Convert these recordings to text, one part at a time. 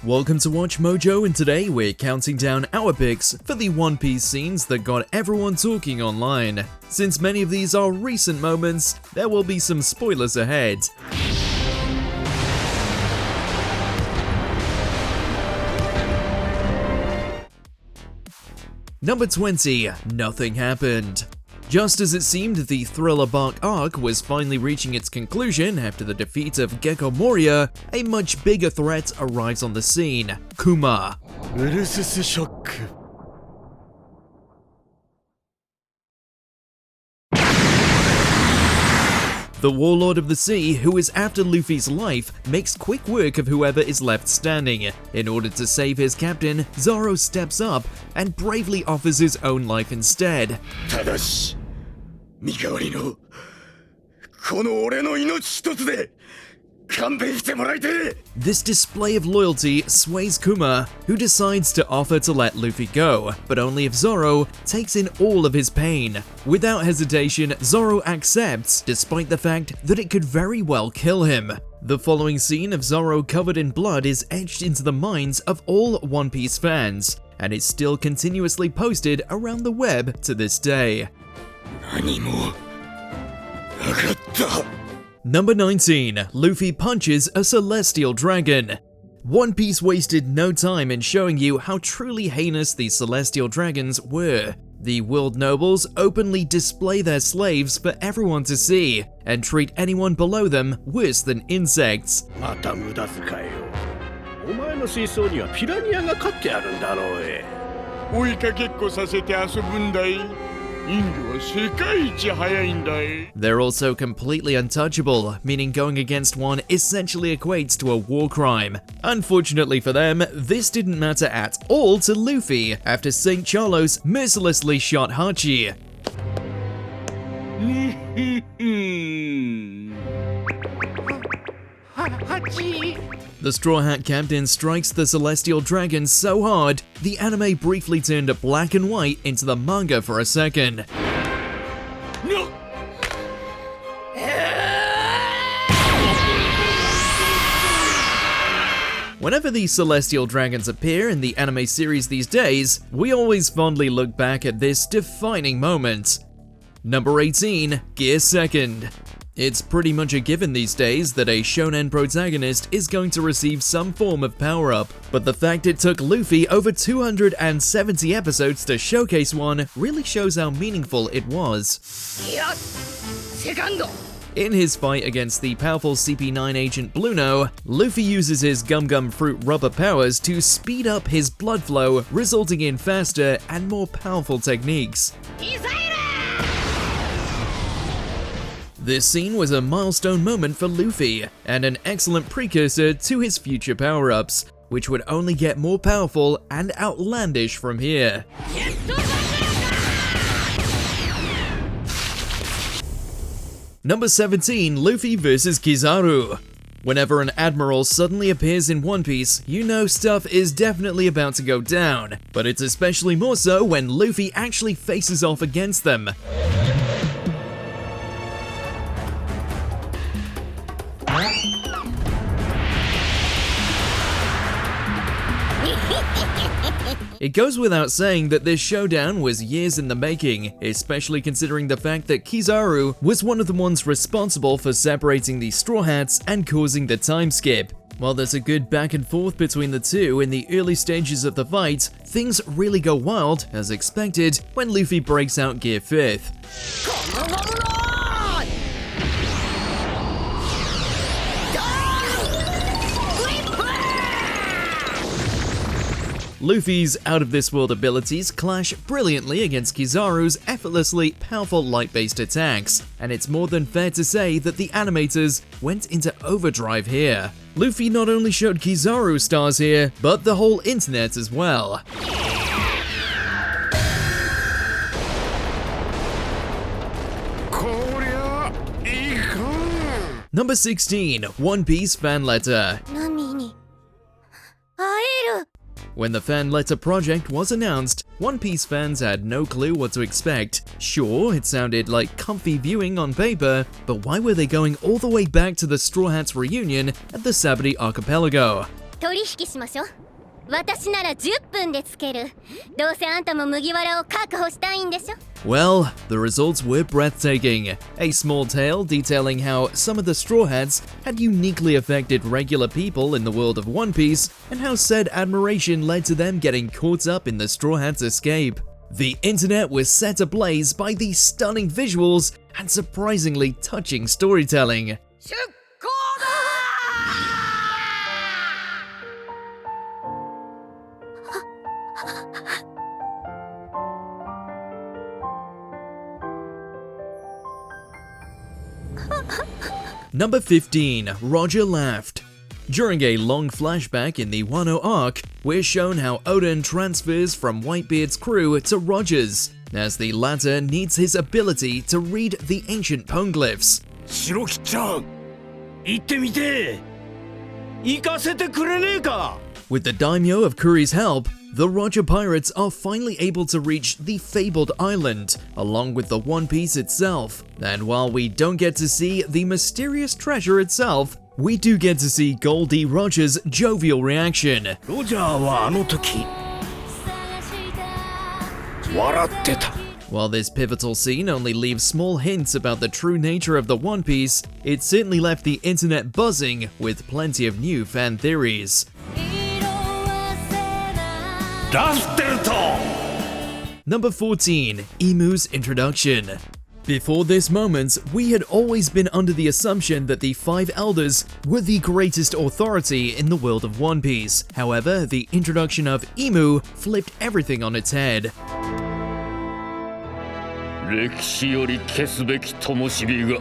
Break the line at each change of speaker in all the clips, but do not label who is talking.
Welcome to Watch Mojo, and today we're counting down our picks for the One Piece scenes that got everyone talking online. Since many of these are recent moments, there will be some spoilers ahead. Number 20. Nothing happened. Just as it seemed the Thriller Bark arc was finally reaching its conclusion after the defeat of Gecko Moria, a much bigger threat arrives on the scene: Kuma. The Warlord of the Sea, who is after Luffy's life, makes quick work of whoever is left standing. In order to save his captain, Zoro steps up and bravely offers his own life instead. This display of loyalty sways Kuma, who decides to offer to let Luffy go, but only if Zoro takes in all of his pain. Without hesitation, Zoro accepts, despite the fact that it could very well kill him. The following scene of Zoro covered in blood is etched into the minds of all One Piece fans, and is still continuously posted around the web to this day. Number 19. Luffy punches a celestial dragon. One Piece wasted no time in showing you how truly heinous these celestial dragons were. The world nobles openly display their slaves for everyone to see, and treat anyone below them worse than insects. They're also completely untouchable, meaning going against one essentially equates to a war crime. Unfortunately for them, this didn't matter at all to Luffy after St. Charlos mercilessly shot Hachi. The Straw Hat Captain strikes the Celestial Dragon so hard, the anime briefly turned black and white into the manga for a second. Whenever these Celestial Dragons appear in the anime series these days, we always fondly look back at this defining moment. Number 18. Gear Second. It's pretty much a given these days that a shonen protagonist is going to receive some form of power-up, but the fact it took Luffy over 270 episodes to showcase one really shows how meaningful it was. In his fight against the powerful CP9 agent Blueno, Luffy uses his Gum Gum Fruit rubber powers to speed up his blood flow, resulting in faster and more powerful techniques. This scene was a milestone moment for Luffy, and an excellent precursor to his future power-ups, which would only get more powerful and outlandish from here. Number 17. Luffy vs. Kizaru. Whenever an admiral suddenly appears in One Piece, you know stuff is definitely about to go down, but it's especially more so when Luffy actually faces off against them. It goes without saying that this showdown was years in the making, especially considering the fact that Kizaru was one of the ones responsible for separating the Straw Hats and causing the time skip. While there's a good back and forth between the two in the early stages of the fight, things really go wild, as expected, when Luffy breaks out Gear 5th. Luffy's out-of-this-world abilities clash brilliantly against Kizaru's effortlessly powerful light-based attacks, and it's more than fair to say that the animators went into overdrive here. Luffy not only showed Kizaru stars here, but the whole internet as well. Number 16. One Piece Fan Letter. When the fan letter project was announced, One Piece fans had no clue what to expect. Sure, it sounded like comfy viewing on paper, but why were they going all the way back to the Straw Hats reunion at the Sabati Archipelago?
取引しましょう。私なら10分でつける。どうせあんたも麦わらを確保したいんでしょ。
Well, the results were breathtaking. A small tale detailing how some of the Straw Hats had uniquely affected regular people in the world of One Piece, and how said admiration led to them getting caught up in the Straw Hats' escape. The internet was set ablaze by these stunning visuals and surprisingly touching storytelling. Number 15. Roger laughed. During a long flashback in the Wano arc, we're shown how Oden transfers from Whitebeard's crew to Roger's, as the latter needs his ability to read the ancient poneglyphs.
白木ちゃん、行ってみて。行かせてくれねえか。
With the daimyo of Kuri's help, the Roger pirates are finally able to reach the fabled island, along with the One Piece itself. And while we don't get to see the mysterious treasure itself, we do get to see Goldie Roger's jovial reaction.
ロジャーはあの時笑ってた。
While this pivotal scene only leaves small hints about the true nature of the One Piece, it certainly left the internet buzzing with plenty of new fan theories. Number 14. Imu's introduction. Before this moment, we had always been under the assumption that the Five Elders were the greatest authority in the world of One Piece. However, the introduction of Imu flipped everything on its head.
歴史より消すべき灯火が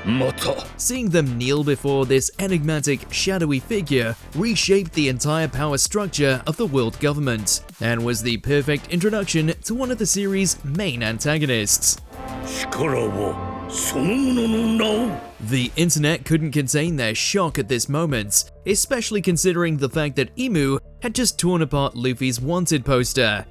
また。
Seeing them kneel before this enigmatic, shadowy figure reshaped the entire power structure of the world government, and was the perfect introduction to one of the series' main antagonists.
力はそのものの名を。
The internet couldn't contain their shock at this moment, especially considering the fact that Imu had just torn apart Luffy's wanted poster.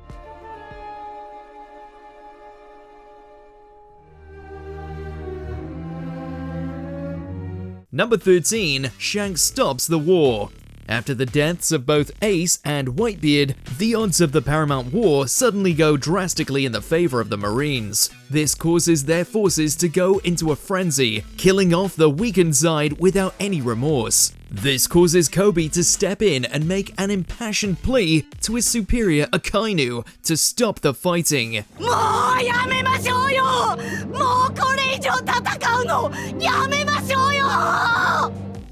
Number 13. Shanks stops the war. After the deaths of both Ace and Whitebeard, the odds of the Paramount War suddenly go drastically in the favor of the Marines. This causes their forces to go into a frenzy, killing off the weakened side without any remorse. This causes Kobe to step in and make an impassioned plea to his superior Akainu to stop the fighting.
もうやめましょうよ。もうこれ以上戦うのやめましょうよ。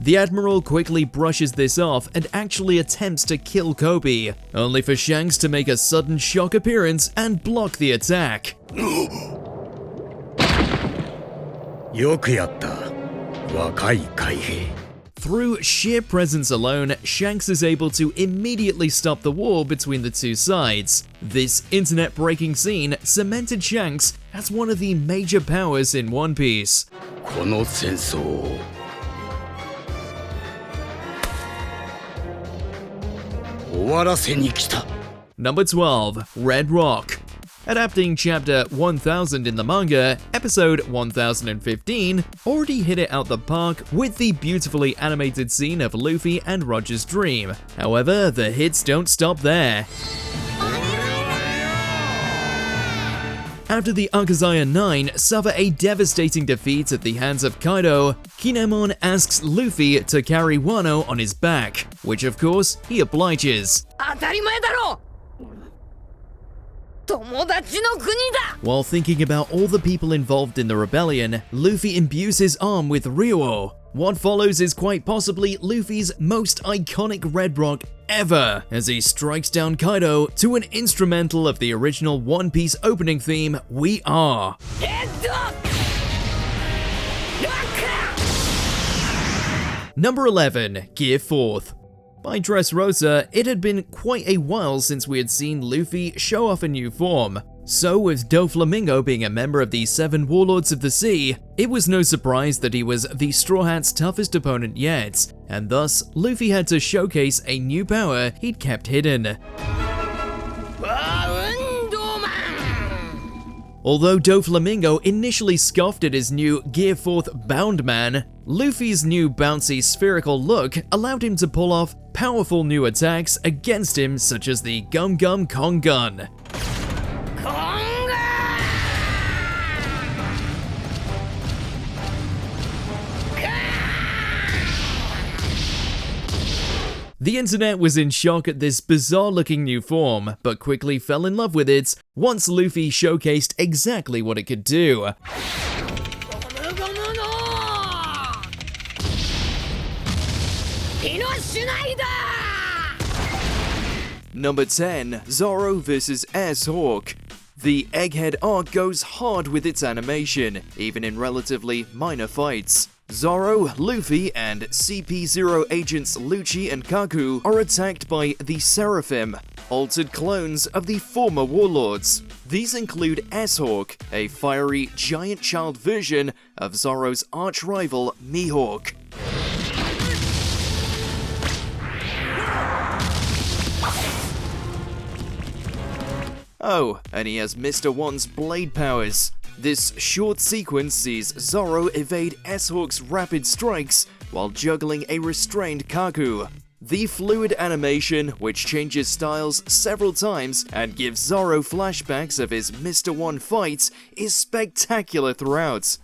The Admiral quickly brushes this off and actually attempts to kill Kobe, only for Shanks to make a sudden shock appearance and block the attack.
よくやった、若い海兵。
Through sheer presence alone, Shanks is able to immediately stop the war between the two sides. This internet-breaking scene cemented Shanks as one of the major powers in One Piece.
この戦争を 終わらせに来た。
Number 12. Red Rock. Adapting chapter 1000 in the manga, episode 1015 already hit it out the park with the beautifully animated scene of Luffy and Roger's dream. However, the hits don't stop there. After the Akazaya 9 suffer a devastating defeat at the hands of Kaido, Kinemon asks Luffy to carry Wano on his back, which of course he obliges.
当たり前だろ。友達の国だ。
While thinking about all the people involved in the rebellion, Luffy imbues his arm with Ryuo. What follows is quite possibly Luffy's most iconic Red Rock ever, as he strikes down Kaido to an instrumental of the original One Piece opening theme, We Are. Number 11. Gear 4th. By Dressrosa, it had been quite a while since we had seen Luffy show off a new form. So with Doflamingo being a member of the 7 Warlords of the Sea, it was no surprise that he was the Straw Hat's toughest opponent yet, and thus Luffy had to showcase a new power he'd kept hidden. Although Doflamingo initially scoffed at his new Gear 4th Bound Man, Luffy's new bouncy spherical look allowed him to pull off powerful new attacks against him, such as the Gum Gum Kong Gun. The internet was in shock at this bizarre-looking new form, but quickly fell in love with it once Luffy showcased exactly what it could do. Number 10. Zoro vs. Airshawk. The Egghead arc goes hard with its animation, even in relatively minor fights. Zoro, Luffy, and CP0 agents Lucci and Kaku are attacked by the Seraphim, altered clones of the former warlords. These include Airshawk, a fiery giant child version of Zoro's arch-rival Mihawk. Oh, and he has Mr. One's blade powers. This short sequence sees Zoro evade S-Hawk's rapid strikes while juggling a restrained Kaku. The fluid animation, which changes styles several times and gives Zoro flashbacks of his Mr. One fights, is spectacular throughout.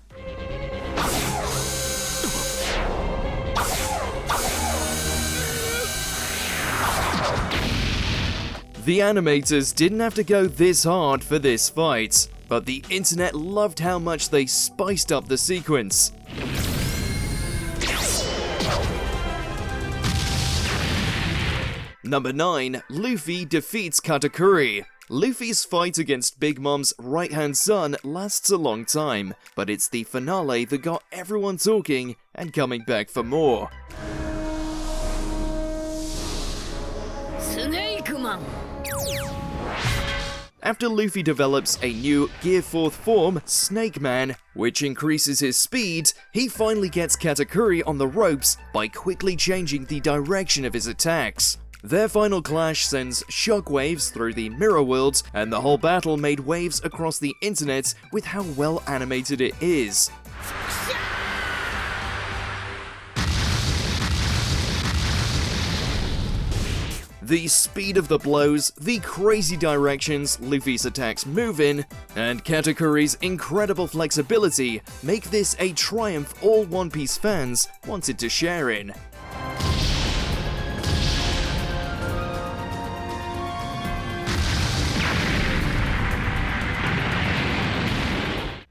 The animators didn't have to go this hard for this fight, but the internet loved how much they spiced up the sequence. Number 9. Luffy defeats Katakuri. Luffy's fight against Big Mom's right-hand son lasts a long time, but it's the finale that got everyone talking and coming back for more. After Luffy develops a new Gear 4th form, Snake Man, which increases his speed, he finally gets Katakuri on the ropes by quickly changing the direction of his attacks. Their final clash sends shockwaves through the mirror world, and the whole battle made waves across the internet with how well animated it is. The speed of the blows, the crazy directions Luffy's attacks move in, and Katakuri's incredible flexibility make this a triumph all One Piece fans wanted to share in.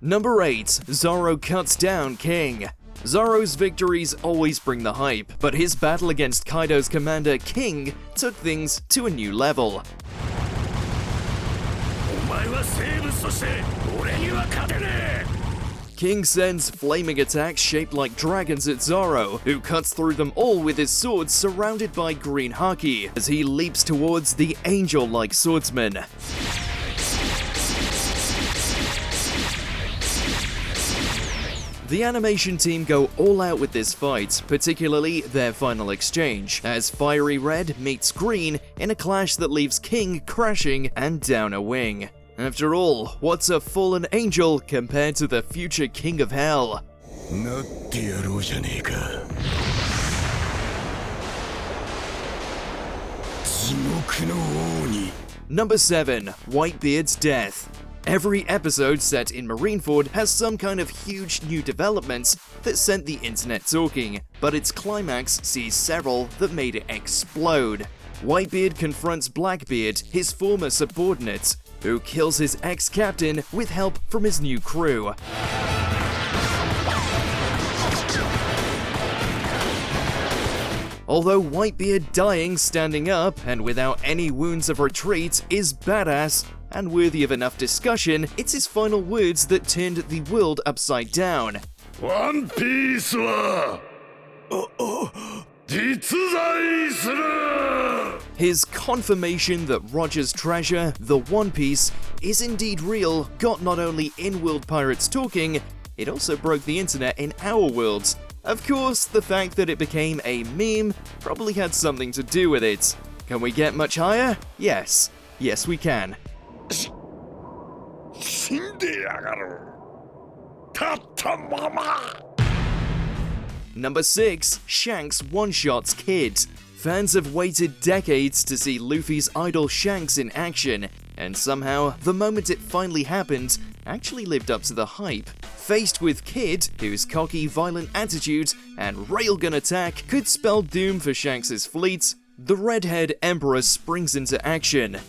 Number 8. Zoro cuts down King. Zoro's victories always bring the hype, but his battle against Kaido's commander King took things to a new level. King sends flaming attacks shaped like dragons at Zoro, who cuts through them all with his sword surrounded by green haki, as he leaps towards the angel-like swordsman. The animation team go all out with this fight, particularly their final exchange, as fiery red meets green in a clash that leaves King crashing and down a wing. After all, what's a fallen angel compared to the future King of Hell? Number 7. Whitebeard's death. Every episode set in Marineford has some kind of huge new developments that sent the internet talking, but its climax sees several that made it explode. Whitebeard confronts Blackbeard, his former subordinate, who kills his ex-captain with help from his new crew. Although Whitebeard dying standing up and without any wounds of retreat is badass and worthy of enough discussion, it's his final words that turned the world upside down.
One Piece wa, 実在する!
His confirmation that Roger's treasure, the One Piece, is indeed real got not only in-world pirates talking, it also broke the internet in our worlds. Of course, the fact that it became a meme probably had something to do with it. Can we get much higher? Yes. Yes, we can. Number 6. Shanks one-shots Kid. Fans have waited decades to see Luffy's idol Shanks in action, and somehow, the moment it finally happened actually lived up to the hype. Faced with Kid, whose cocky, violent attitude and railgun attack could spell doom for Shanks' fleet, the redhead Emperor springs into action.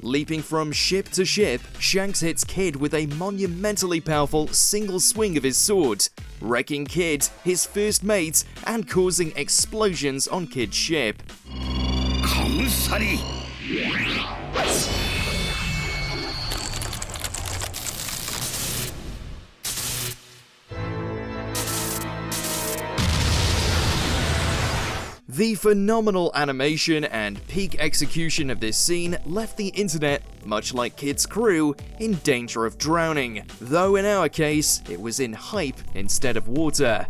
Leaping from ship to ship, Shanks hits Kid with a monumentally powerful single swing of his sword, wrecking Kid, his first mate, and causing explosions on Kid's ship. The phenomenal animation and peak execution of this scene left the internet, much like Kid's crew, in danger of drowning, though in our case, it was in hype instead of water.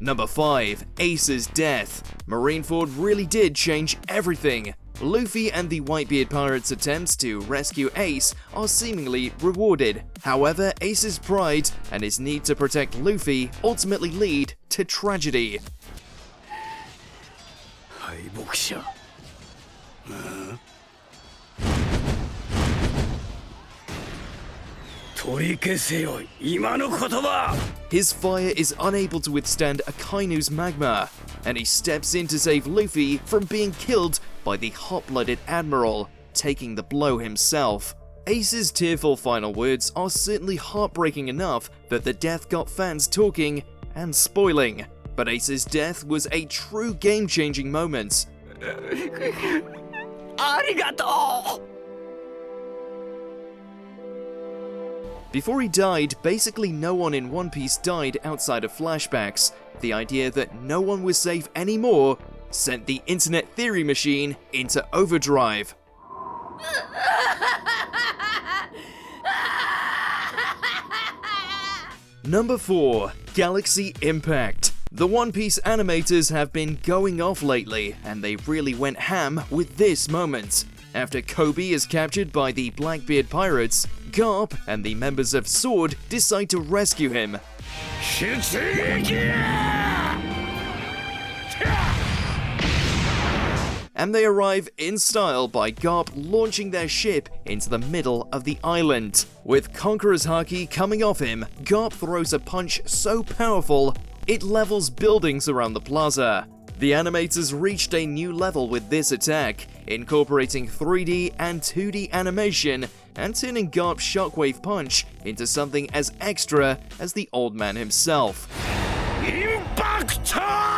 Number 5. Ace's death. Marineford really did change everything. Luffy and the Whitebeard pirates' attempts to rescue Ace are seemingly rewarded. However, Ace's pride and his need to protect Luffy ultimately lead to tragedy. His fire is unable to withstand Akainu's magma, and he steps in to save Luffy from being killed by the hot-blooded admiral, taking the blow himself. Ace's tearful final words are certainly heartbreaking enough that the death got fans talking and spoiling, but Ace's death was a true game-changing moment. Arigato! Before he died, basically no one in One Piece died outside of flashbacks. The idea that no one was safe anymore sent the internet theory machine into overdrive. Number 4. Galaxy Impact. The One Piece animators have been going off lately, and they really went ham with this moment. After Kobe is captured by the Blackbeard pirates, Garp and the members of Sword decide to rescue him. And they arrive in style by Garp launching their ship into the middle of the island. With Conqueror's Haki coming off him, Garp throws a punch so powerful, it levels buildings around the plaza. The animators reached a new level with this attack, incorporating 3D and 2D animation and turning Garp's shockwave punch into something as extra as the old man himself. Impactor!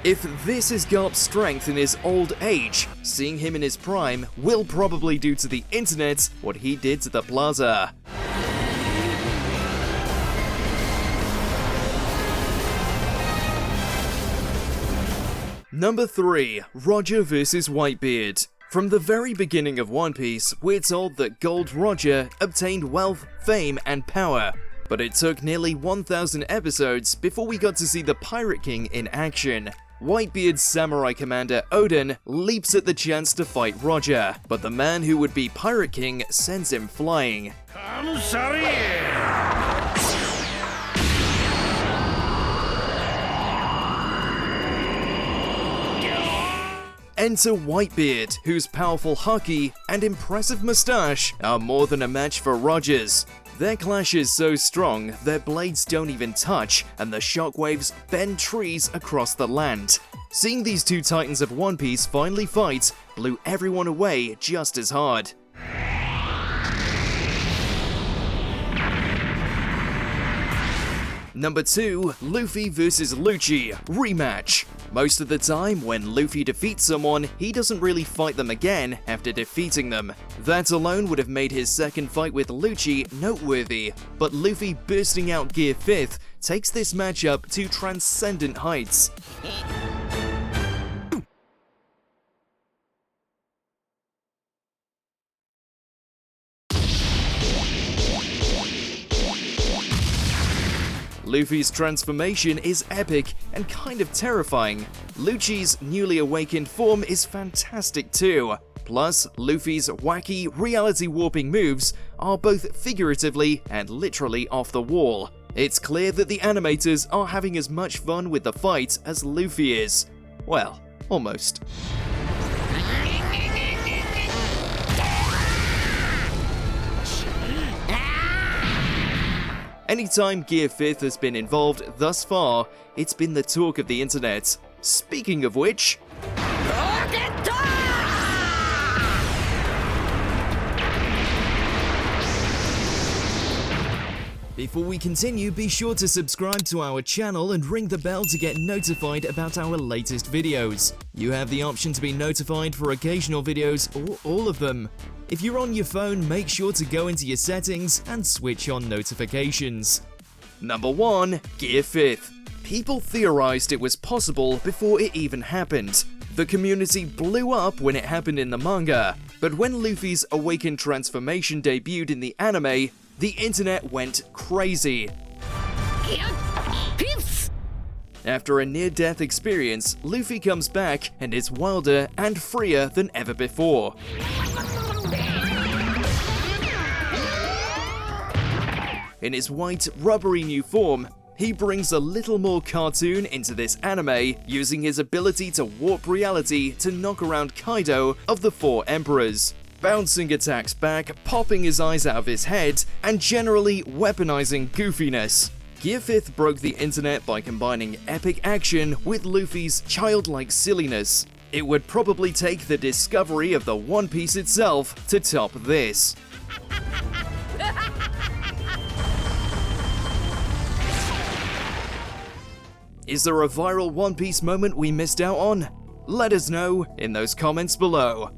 If this is Garp's strength in his old age, seeing him in his prime will probably do to the internet what he did to the plaza. Number 3. Roger vs. Whitebeard. From the very beginning of One Piece, we're told that Gold Roger obtained wealth, fame, and power. But it took nearly 1,000 episodes before we got to see the Pirate King in action. Whitebeard's samurai commander Odin leaps at the chance to fight Roger, but the man who would be Pirate King sends him flying. I'm sorry. Enter Whitebeard, whose powerful haki and impressive mustache are more than a match for Roger's. Their clash is so strong, their blades don't even touch, and the shockwaves bend trees across the land. Seeing these two titans of One Piece finally fight blew everyone away just as hard. Number 2, Luffy vs Lucci, rematch. Most of the time, when Luffy defeats someone, he doesn't really fight them again after defeating them. That alone would have made his second fight with Lucci noteworthy, but Luffy bursting out Gear 5th takes this matchup to transcendent heights. Luffy's transformation is epic and kind of terrifying. Lucci's newly awakened form is fantastic too. Plus, Luffy's wacky, reality-warping moves are both figuratively and literally off the wall. It's clear that the animators are having as much fun with the fight as Luffy is. Well, almost. Anytime Gear 5th has been involved thus far, it's been the talk of the internet. Speaking of which... Before we continue, be sure to subscribe to our channel and ring the bell to get notified about our latest videos. You have the option to be notified for occasional videos or all of them. If you're on your phone, make sure to go into your settings and switch on notifications. Number 1, Gear 5th. People theorized it was possible before it even happened. The community blew up when it happened in the manga, but when Luffy's awakened transformation debuted in the anime, the internet went crazy. After a near-death experience, Luffy comes back and is wilder and freer than ever before. In his white, rubbery new form, he brings a little more cartoon into this anime, using his ability to warp reality to knock around Kaido of the Four Emperors, bouncing attacks back, popping his eyes out of his head, and generally weaponizing goofiness. Gear 5th broke the internet by combining epic action with Luffy's childlike silliness. It would probably take the discovery of the One Piece itself to top this. Is there a viral One Piece moment we missed out on? Let us know in those comments below.